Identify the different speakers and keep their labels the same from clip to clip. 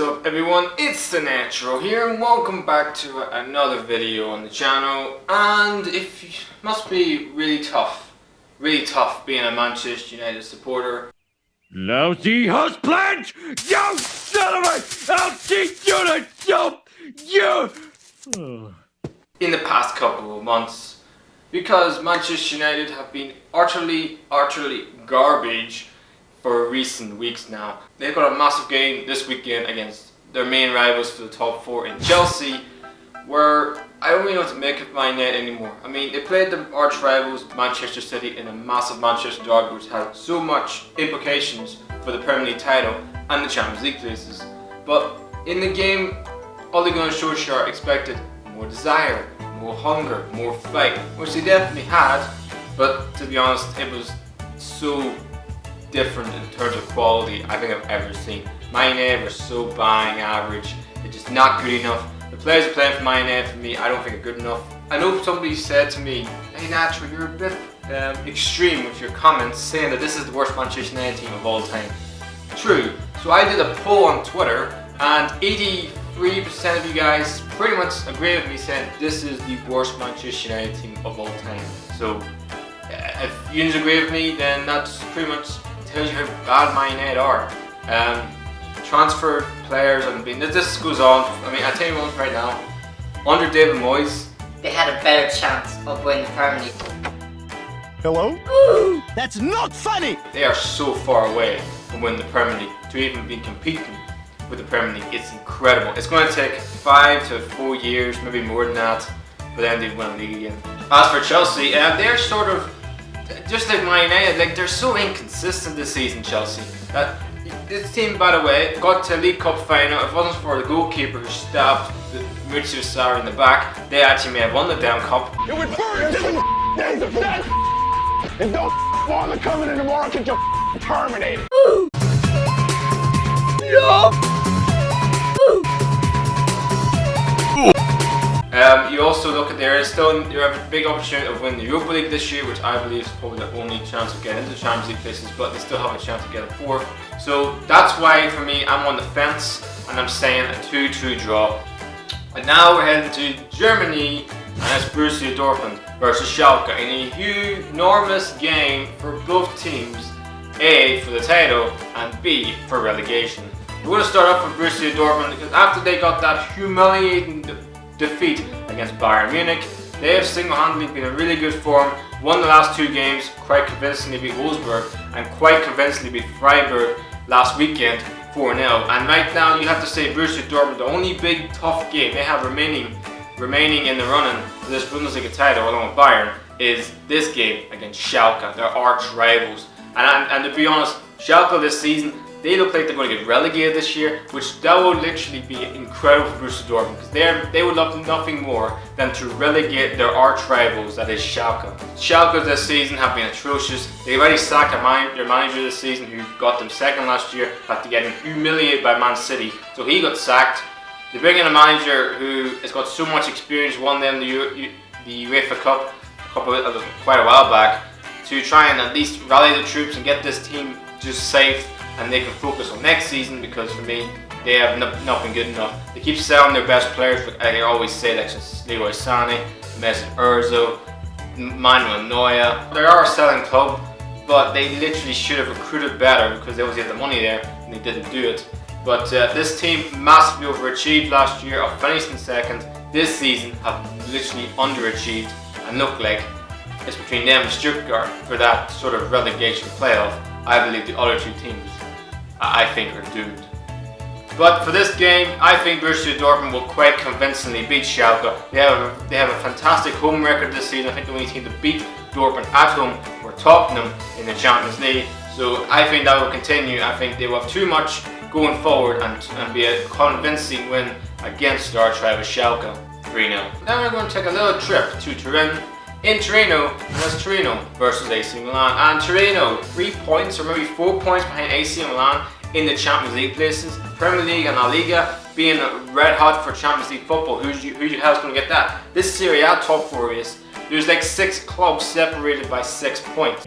Speaker 1: up everyone, it's the Natural here and welcome back to another video on the channel. And it must be really tough being a Manchester United supporter.
Speaker 2: Lousy house plant! You son of a LC unit! You!
Speaker 1: In the past couple of months, because Manchester United have been utterly garbage for recent weeks now. They've got a massive game this weekend against their main rivals for the top 4 in Chelsea, where I don't really know what to make of Man Utd anymore. I mean, they played the arch rivals Manchester City in a massive Manchester derby which had so much implications for the Premier League title and the Champions League places. But in the game, Ole Gunnar Solskjaer expected more desire, more hunger, more fight, which they definitely had, but to be honest, it was so different in terms of quality I think I've ever seen. Man Utd are so bang average, they're just not good enough. The players who play for Man Utd for me I don't think are good enough. I know somebody said to me, "Hey Natural, you're a bit extreme with your comments saying that this is the worst Manchester United team of all time." True, so I did a poll on Twitter and 83% of you guys pretty much agree with me saying this is the worst Manchester United team of all time. So if you disagree with me, then that's pretty much tells you how bad Man Utd are. Transfer players and this goes on. I mean, I tell you one right now, under David Moyes,
Speaker 3: they had a better chance of winning the Premier League.
Speaker 2: Hello? Ooh, that's not funny!
Speaker 1: They are so far away from winning the Premier League. To even be competing with the Premier League, it's incredible. It's going to take 5 to 4 years, maybe more than that, for them to win the league again. As for Chelsea, they're sort of just like Man Utd, like they're so inconsistent this season, Chelsea. This team, by the way, got to a League Cup final. If it wasn't for the goalkeeper who stabbed Maurizio Sarri in the back, they actually may have won the damn cup.
Speaker 4: It would burn to the days of that. And don't bother coming in tomorrow because you're terminated.
Speaker 1: You also look at you have a big opportunity of winning the Europa League this year, which I believe is probably the only chance of getting into the Champions League places, but they still have a chance of getting 4th. So that's why for me I'm on the fence and I'm saying a 2-2 draw. And now we're heading to Germany and it's Borussia Dortmund versus Schalke in a enormous game for both teams, A for the title and B for relegation. We're going to start off with Borussia Dortmund because after they got that humiliating defeat against Bayern Munich, they have single-handedly been in really good form, won the last 2 games, quite convincingly beat Wolfsburg and quite convincingly beat Freiburg last weekend 4-0. And right now you have to say Borussia Dortmund, the only big tough game they have remaining in the running for this Bundesliga title along with Bayern is this game against Schalke, their arch rivals. And to be honest, Schalke this season, they look like they're going to get relegated this year, which that would literally be incredible for Borussia Dortmund because they would love nothing more than to relegate their arch rivals, that is Schalke. Schalke this season have been atrocious. They already sacked their manager this season who got them 2nd last year after getting humiliated by Man City, so he got sacked. They bring in a manager who has got so much experience, won them the UEFA Cup quite a while back, to try and at least rally the troops and get this team just safe and they can focus on next season, because for me they have not been good enough. They keep selling their best players, like I always say, like Leroy Sané, Mesut Ozil, Manuel Neuer. They are a selling club, but they literally should have recruited better because they obviously had the money there and they didn't do it. But this team massively overachieved last year, of finishing 2nd. This season have literally underachieved and look like it's between them and Stuttgart for that sort of relegation playoff. I believe the other 2 teams I think are doomed. But for this game, I think Borussia Dortmund will quite convincingly beat Schalke. They have a fantastic home record this season. I think the only team to beat Dortmund at home were Tottenham in the Champions League. So I think that will continue. I think they will have too much going forward and be a convincing win against our rival Schalke 3-0. Now we're going to take a little trip to Turin. In Torino, was Torino versus AC Milan, and Torino 3 points or maybe 4 points behind AC Milan in the Champions League places. Premier League and La Liga being red hot for Champions League football. Who do you hell's going to get that? This Serie A top 4 race, there's like 6 clubs separated by 6 points.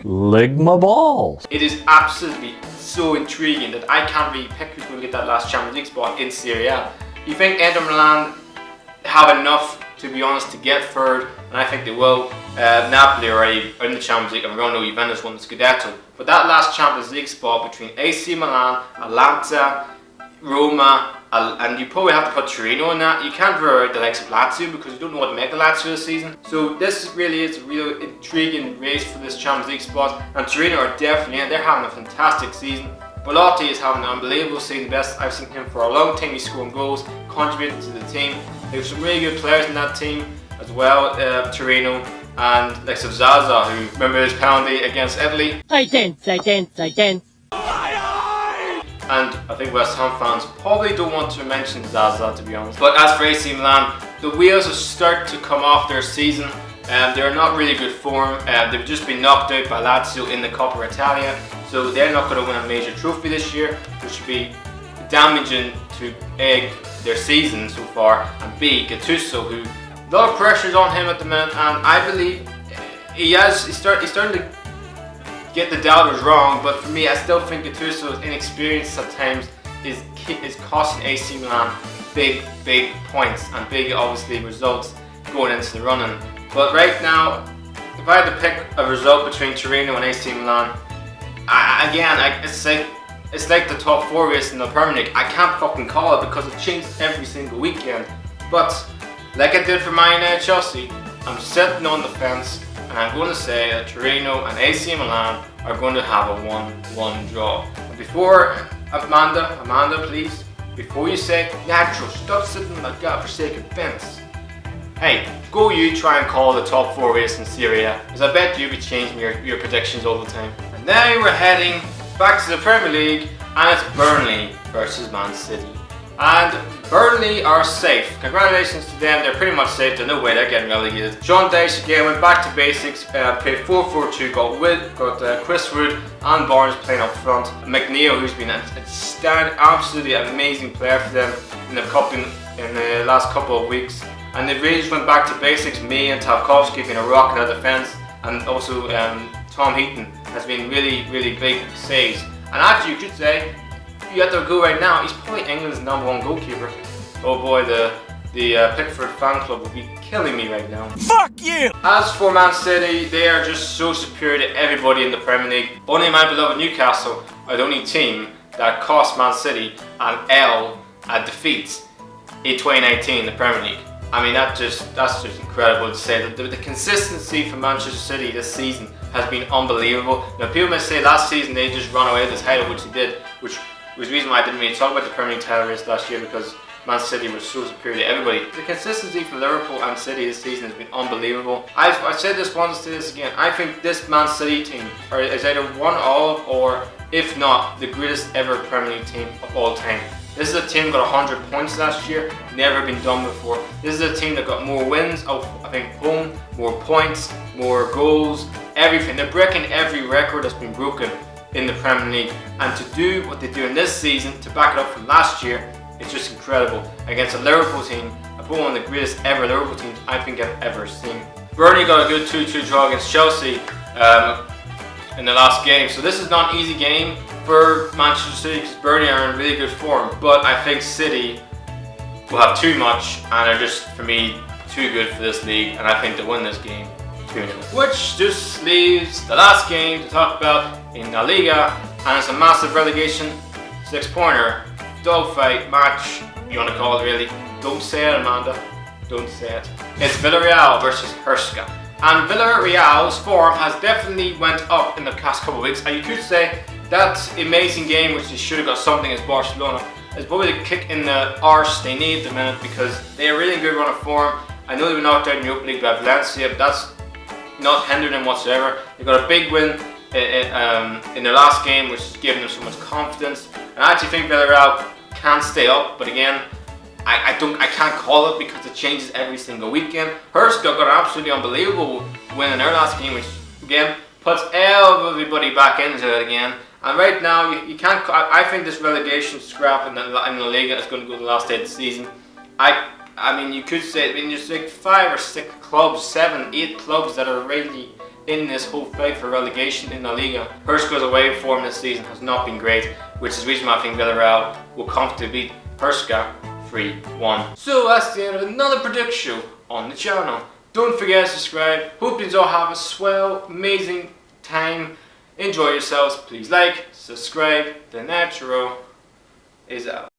Speaker 2: Lick my balls.
Speaker 1: It is absolutely so intriguing that I can't really pick who's going to get that last Champions League spot in Serie A. You think Inter Milan have enough, to be honest, to get third, and I think they will. Napoli are already in the Champions League, and we all know Juventus won the Scudetto. But that last Champions League spot between AC Milan, Atalanta, Roma, and you probably have to put Torino in that. You can't rule out the likes of Lazio because you don't know what to make of Lazio this season. So this really is a real intriguing race for this Champions League spot, and Torino are definitely in. They're having a fantastic season. Belotti is having an unbelievable season, best I've seen him for a long time. He's scoring goals, contributing to the team. There's some really good players in that team as well, Torino, and like Zaza, who remember his penalty against Italy.
Speaker 5: I dance.
Speaker 1: And I think West Ham fans probably don't want to mention Zaza, to be honest. But as for AC Milan, the wheels are starting to come off their season. They're not really good form. They've just been knocked out by Lazio in the Coppa Italia, so they're not going to win a major trophy this year, which would be damaging to A, their season so far, and B, Gattuso, who a lot of pressure's on him at the minute, and I believe he's starting to get the doubters wrong, but for me, I still think Gattuso's inexperience at times is costing AC Milan big points and big, obviously, results going into the running. But right now, if I had to pick a result between Torino and AC Milan, it's like the top 4 race in the Premier League. I can't fucking call it because it changes every single weekend. But like I did for Man Utd Chelsea, I'm sitting on the fence, and I'm going to say that Torino and AC Milan are going to have a 1-1 draw. And before, Amanda, please, before you say, Nacho, stop sitting on that godforsaken fence. Hey, go you try and call the top 4 race in Serie, because I bet you'll be changing your predictions all the time. And now we're heading back to the Premier League, and it's Burnley versus Man City. And Burnley are safe. Congratulations to them, they're pretty much safe, there's no way they're getting relegated. John Dyche again went back to basics, played 4-4-2, got Chris Wood and Barnes playing up front. McNeil, who's been a absolutely amazing player for them in the last couple of weeks. And they really just went back to basics, me and Tarkovsky being a rock in our defence, and also Tom Heaton has been really big saves. And actually you could say, you have to go right now, he's probably England's #1 goalkeeper. Oh boy, the Pickford fan club will be killing me right now.
Speaker 2: Fuck you!
Speaker 1: As for Man City, they are just so superior to everybody in the Premier League. Only my beloved Newcastle are the only team that cost Man City an L at defeat in 2019 in the Premier League. I mean, that's just incredible to say. That the consistency for Manchester City this season has been unbelievable. Now, people may say last season they just ran away with the title, which they did, which was the reason why I didn't really talk about the Premier League title race last year, because Man City was so superior to everybody. The consistency for Liverpool and City this season has been unbelievable. I've said this once, say this again. I think this Man City team is either one of, or if not, the greatest ever Premier League team of all time. This is a team that got 100 points last year, never been done before. This is a team that got more wins, I think home, more points, more goals, everything. They're breaking every record that's been broken in the Premier League. And to do what they do in this season, to back it up from last year, it's just incredible. Against a Liverpool team, probably one of the greatest ever Liverpool teams I think I've ever seen. Burnley got a good 2-2 draw against Chelsea in the last game. So this is not an easy game for Manchester City because Burnley are in really good form. But I think City will have too much and are just, for me, too good for this league. And I think they'll win this game 2-0. Which just leaves the last game to talk about in La Liga. And it's a massive relegation 6-pointer. Dogfight match, you want to call it really. Don't say it, Amanda. Don't say it. It's Villarreal versus Huesca. And Villarreal's form has definitely went up in the past couple of weeks. And you could say that amazing game, which they should have got something as Barcelona, is probably the kick in the arse they need at the minute, because they're really good run of form. I know they were knocked out in the Europa League by Valencia, but that's not hindered them whatsoever. They got a big win in their last game, which has given them so much confidence. And I actually think Villarreal can stay up, but again, I can't call it because it changes every single weekend. Huesca got an absolutely unbelievable win in their last game, which again puts everybody back into it again. And right now, you can't. I think this relegation scrap in the Liga is going to go to the last day of the season. I mean, you could say, I mean, there's like 5 or 6 clubs, 7, 8 clubs that are really in this whole fight for relegation in La Liga. Huesca's away form this season has not been great, which is the reason why I think Villarreal will comfortably beat Huesca 3-1. So that's the end of another prediction on the channel. Don't forget to subscribe. Hope you all have a swell, amazing time. Enjoy yourselves. Please like, subscribe. The Natural is out.